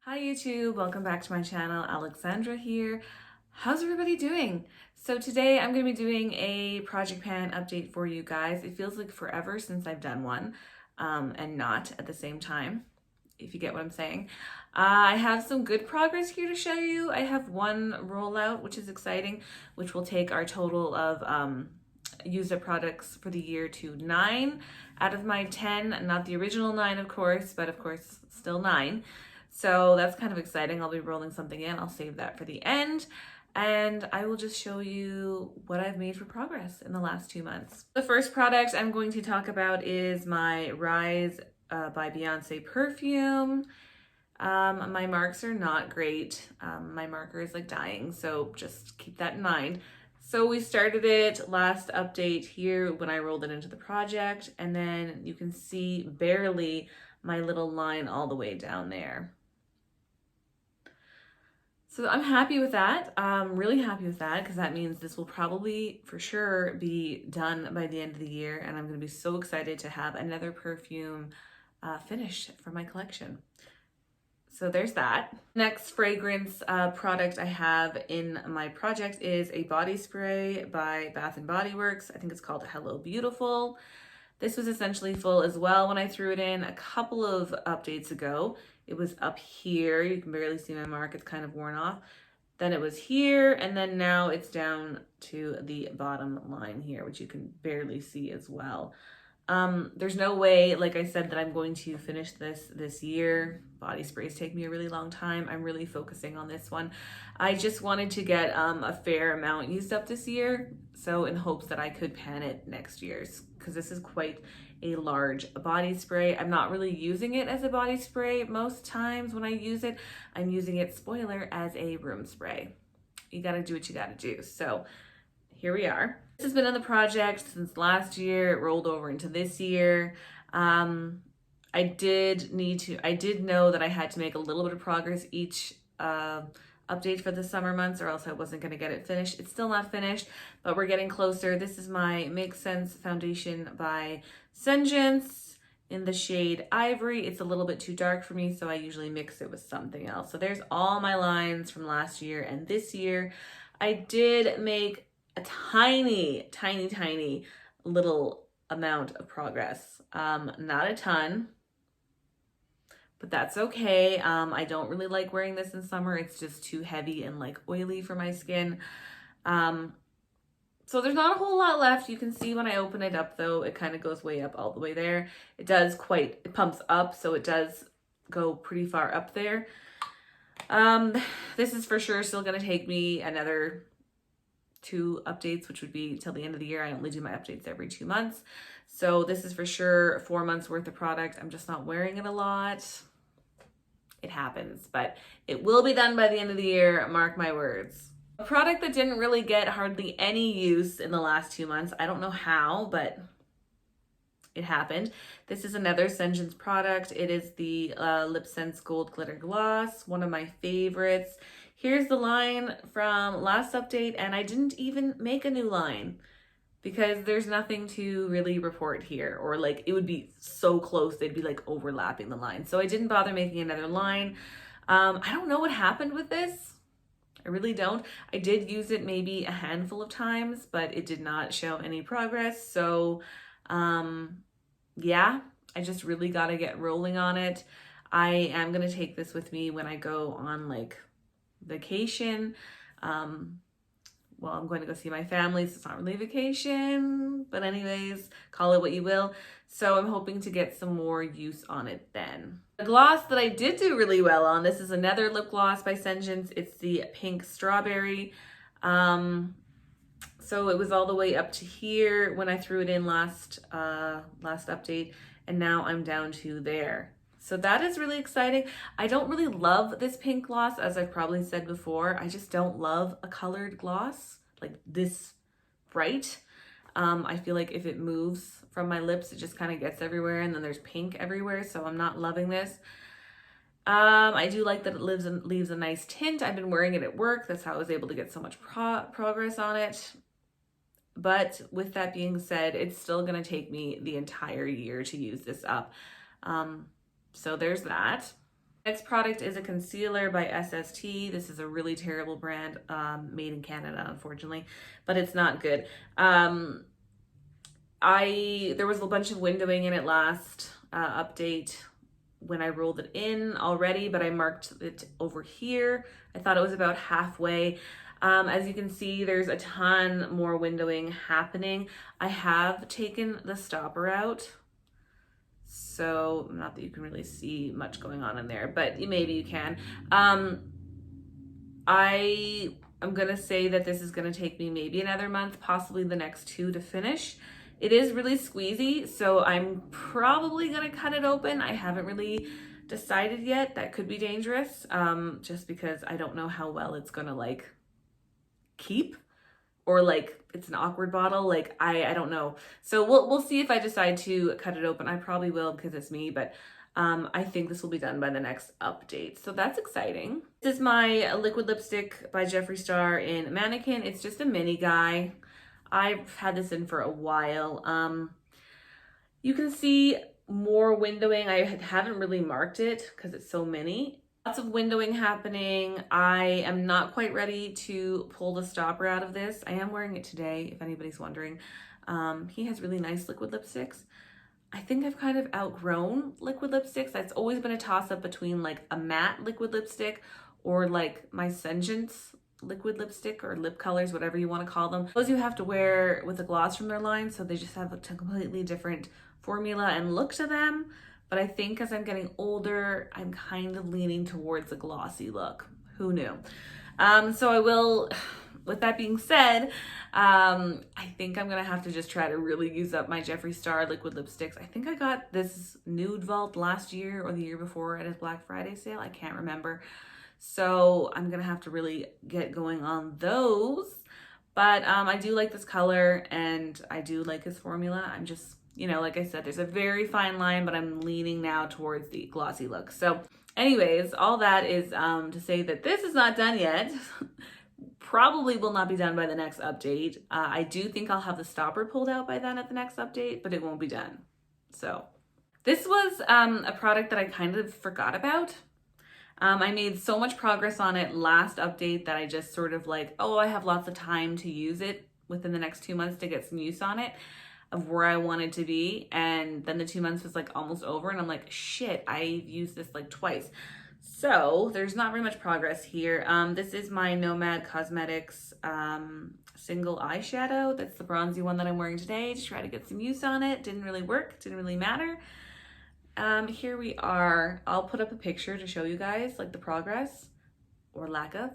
Hi YouTube, welcome back to my channel. Alexandra here. How's everybody doing? So today I'm going to be doing a Project Pan update for you guys. It feels like forever since I've done one, and not at the same time, if you get what I'm saying. I have some good progress here to show you. I have one rollout, which is exciting, which will take our total of used up products for the year to 9 out of my 10. Not the original 9, of course, but of course still 9. So that's kind of exciting. I'll be rolling something in. I'll save that for the end. And I will just show you what I've made for progress in the last 2 months. The first product I'm going to talk about is my Rise by Beyonce perfume. My marks are not great. My marker is like dying, so just keep that in mind. So we started it last update here when I rolled it into the project, and then you can see barely my little line all the way down there. So I'm happy with that. I'm really happy with that because that means this will probably for sure be done by the end of the year, and I'm going to be so excited to have another perfume finished for my collection. So there's that. Next fragrance product I have in my project is a body spray by Bath & Body Works. I think it's called Hello Beautiful. This was essentially full as well when I threw it in a couple of updates ago. It was up here. You can barely see my mark. It's kind of worn off. Then it was here, and then now it's down to the bottom line here, which you can barely see as well. There's no way, like I said, that I'm going to finish this year. Body sprays take me a really long time. I'm really focusing on this one. I just wanted to get a fair amount used up this year, so in hopes that I could pan it next year's, because this is quite a large body spray. I'm not really using it as a body spray most times. When I use it, I'm using it, spoiler, as a room spray. You gotta do what you gotta do. So here we are. This has been on the project since last year. It rolled over into this year. I did know that I had to make a little bit of progress each update for the summer months, or else I wasn't going to get it finished. It's still not finished, but we're getting closer. This is my Make Sense foundation by Senjance in the shade Ivory. It's a little bit too dark for me, so I usually mix it with something else. So there's all my lines from last year and this year. I did make a tiny little amount of progress. Not a ton, but that's okay. I don't really like wearing this in summer. It's just too heavy and like oily for my skin. So there's not a whole lot left. You can see when I open it up though, it kind of goes way up all the way there. It pumps up, so it does go pretty far up there. This is for sure still gonna take me another 2 updates, which would be till the end of the year. I only do my updates every 2 months. So this is for sure 4 months worth of product. I'm just not wearing it a lot. It happens, but it will be done by the end of the year, mark my words. A product that didn't really get hardly any use in the last 2 months. I don't know how, but it happened. This is another Senjance product. It is the Lip Sense Gold Glitter Gloss, one of my favorites. Here's the line from last update, and I didn't even make a new line because there's nothing to really report here, or like it would be so close, they'd be like overlapping the line. So I didn't bother making another line. I don't know what happened with this. I really don't. I did use it maybe a handful of times, but it did not show any progress. So yeah, I just really got to get rolling on it. I am going to take this with me when I go on like vacation. Well, I'm going to go see my family, so it's not really a vacation, but anyways, call it what you will. So I'm hoping to get some more use on it then. The gloss that I did do really well on, this is another lip gloss by Senjance. It's the Pink Strawberry. So it was all the way up to here when I threw it in last update, and now I'm down to there. So that is really exciting. I don't really love this pink gloss, as I've probably said before. I just don't love a colored gloss like this bright. I feel like if it moves from my lips, it just kind of gets everywhere, and then there's pink everywhere, so I'm not loving this. I do like that it leaves a nice tint. I've been wearing it at work. That's how I was able to get so much progress on it. But with that being said, it's still going to take me the entire year to use this up. So there's that. Next product is a concealer by SST. This is a really terrible brand, made in Canada, unfortunately, but it's not good. There was a bunch of windowing in it last update when I rolled it in already, but I marked it over here. I thought it was about halfway. As you can see, there's a ton more windowing happening. I have taken the stopper out, so not that you can really see much going on in there, but maybe you can. I am gonna say that this is gonna take me maybe another month, possibly the next 2 to finish. It is really squeezy, so I'm probably gonna cut it open. I haven't really decided yet. That could be dangerous, just because I don't know how well it's gonna like keep, or like it's an awkward bottle. Like I don't know. So we'll see if I decide to cut it open. I probably will because it's me, but I think this will be done by the next update. So that's exciting. This is my liquid lipstick by Jeffree Star in Mannequin. It's just a mini guy. I've had this in for a while. You can see more windowing. I haven't really marked it because it's so mini. Lots of windowing happening. I am not quite ready to pull the stopper out of this. I am wearing it today, if anybody's wondering. He has really nice liquid lipsticks. I think I've kind of outgrown liquid lipsticks. That's always been a toss-up between like a matte liquid lipstick or like my Sengence liquid lipstick or lip colors, whatever you want to call them. Those you have to wear with a gloss from their line, so they just have a completely different formula and look to them. But I think as I'm getting older, I'm kind of leaning towards a glossy look. Who knew? So I will, with that being said, I think I'm gonna have to just try to really use up my Jeffree Star liquid lipsticks. I think I got this Nude Vault last year or the year before at his Black Friday sale. I can't remember. So I'm gonna have to really get going on those. But I do like this color and I do like his formula. I'm just, like I said, there's a very fine line, but I'm leaning now towards the glossy look. So anyways, all that is to say that this is not done yet. Probably will not be done by the next update. I do think I'll have the stopper pulled out by then at the next update, but it won't be done. So this was a product that I kind of forgot about. I made so much progress on it last update that I just sort of like, oh, I have lots of time to use it within the next 2 months to get some use on it of where I wanted to be. And then the 2 months was like almost over and I'm like, shit, I've used this like twice. So there's not very much progress here. This is my Nomad Cosmetics single eyeshadow. That's the bronzy one that I'm wearing today to try to get some use on it. Didn't really work, didn't really matter. Here we are. I'll put up a picture to show you guys like the progress or lack of.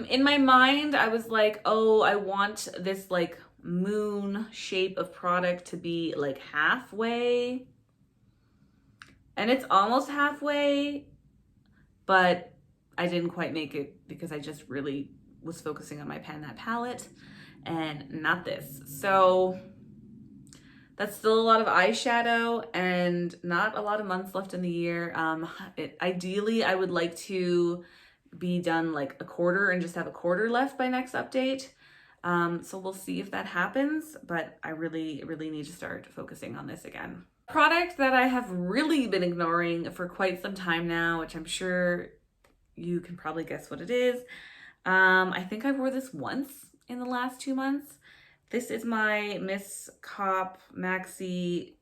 In my mind, I was like, oh, I want this like moon shape of product to be like halfway. And it's almost halfway, but I didn't quite make it because I just really was focusing on my Pan That palette and not this. So that's still a lot of eyeshadow and not a lot of months left in the year. Ideally, I would like to be done like a quarter and just have a quarter left by next update. So we'll see if that happens, but I really need to start focusing on this again. Product that I have really been ignoring for quite some time now, which I'm sure you can probably guess what it is. I think I wore this once in the last 2 months. This is my Miss Cop Maxi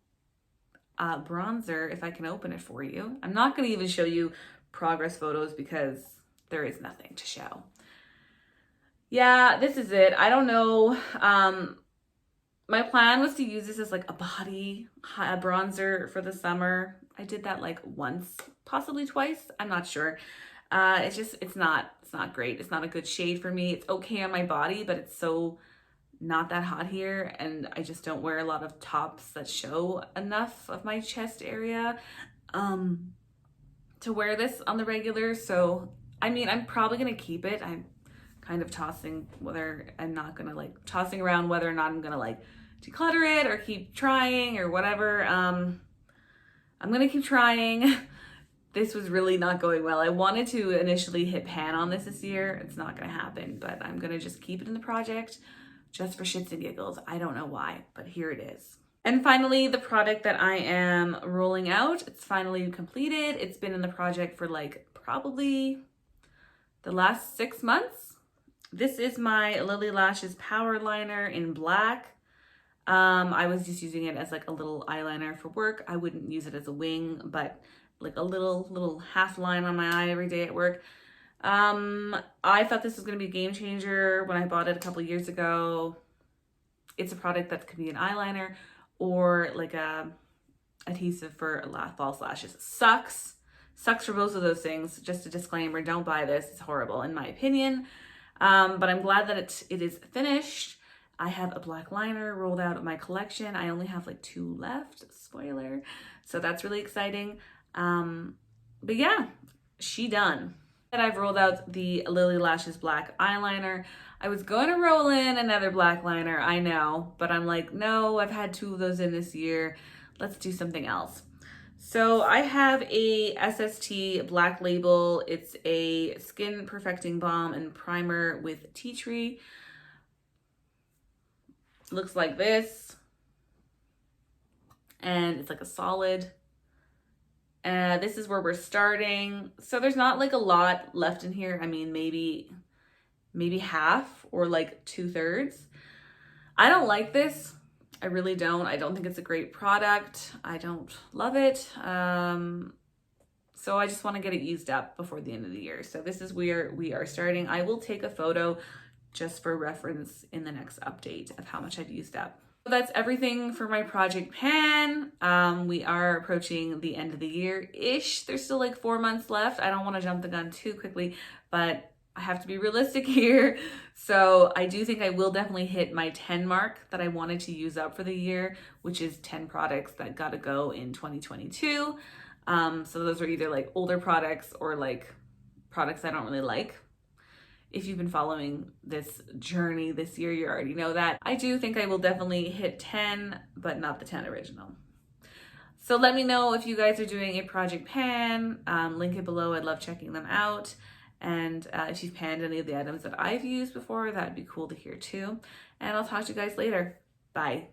bronzer, if I can open it for you. I'm not going to even show you progress photos because there is nothing to show. Yeah, this is it. I don't know. My plan was to use this as like a body bronzer for the summer. I did that like once, possibly twice. I'm not sure. It's not great. It's not a good shade for me. It's okay on my body, but it's so not that hot here. And I just don't wear a lot of tops that show enough of my chest area to wear this on the regular. So, I mean, I'm probably going to keep it. I'm kind of tossing around whether or not I'm going to like declutter it or keep trying or whatever. I'm gonna keep trying. this was really not going well. I wanted to initially hit pan on this year. It's not gonna happen, but I'm gonna just keep it in the project just for shits and giggles. I don't know why, but here it is. And finally, the product that I am rolling out, it's finally completed. It's been in the project for like probably the last 6 months. This is my Lily Lashes Power Liner in black. I was just using it as like a little eyeliner for work. I wouldn't use it as a wing, but like a little half line on my eye every day at work. I thought this was going to be a game changer when I bought it a couple years ago. It's a product that could be an eyeliner or like a adhesive for false lashes. Sucks for both of those things. Just a disclaimer, don't buy this. It's horrible in my opinion. But I'm glad that it is finished. I have a black liner rolled out of my collection. I only have like 2 left, spoiler. So that's really exciting. But yeah, she done. And I've rolled out the Lily Lashes black eyeliner. I was going to roll in another black liner, I know, but I'm like, no, I've had 2 of those in this year. Let's do something else. So I have a SST Black Label. It's a skin perfecting balm and primer with tea tree. Looks like this. And it's like a solid. This is where we're starting. So there's not like a lot left in here. I mean, maybe half or like 2/3. I don't like this. I really don't. I don't think it's a great product. I don't love it. So I just want to get it used up before the end of the year. So this is where we are starting. I will take a photo just for reference in the next update of how much I've used up. So that's everything for my project pan. We are approaching the end of the year-ish. There's still like 4 months left. I don't want to jump the gun too quickly, but I have to be realistic here. So I do think I will definitely hit my 10 mark that I wanted to use up for the year, which is 10 products that gotta go in 2022. So those are either like older products or like products I don't really like. If you've been following this journey this year, you already know that. I do think I will definitely hit 10, but not the 10 original. So let me know if you guys are doing a project pan. Link it below. I'd love checking them out. And if you've panned any of the items that I've used before, that'd be cool to hear too. And I'll talk to you guys later. Bye.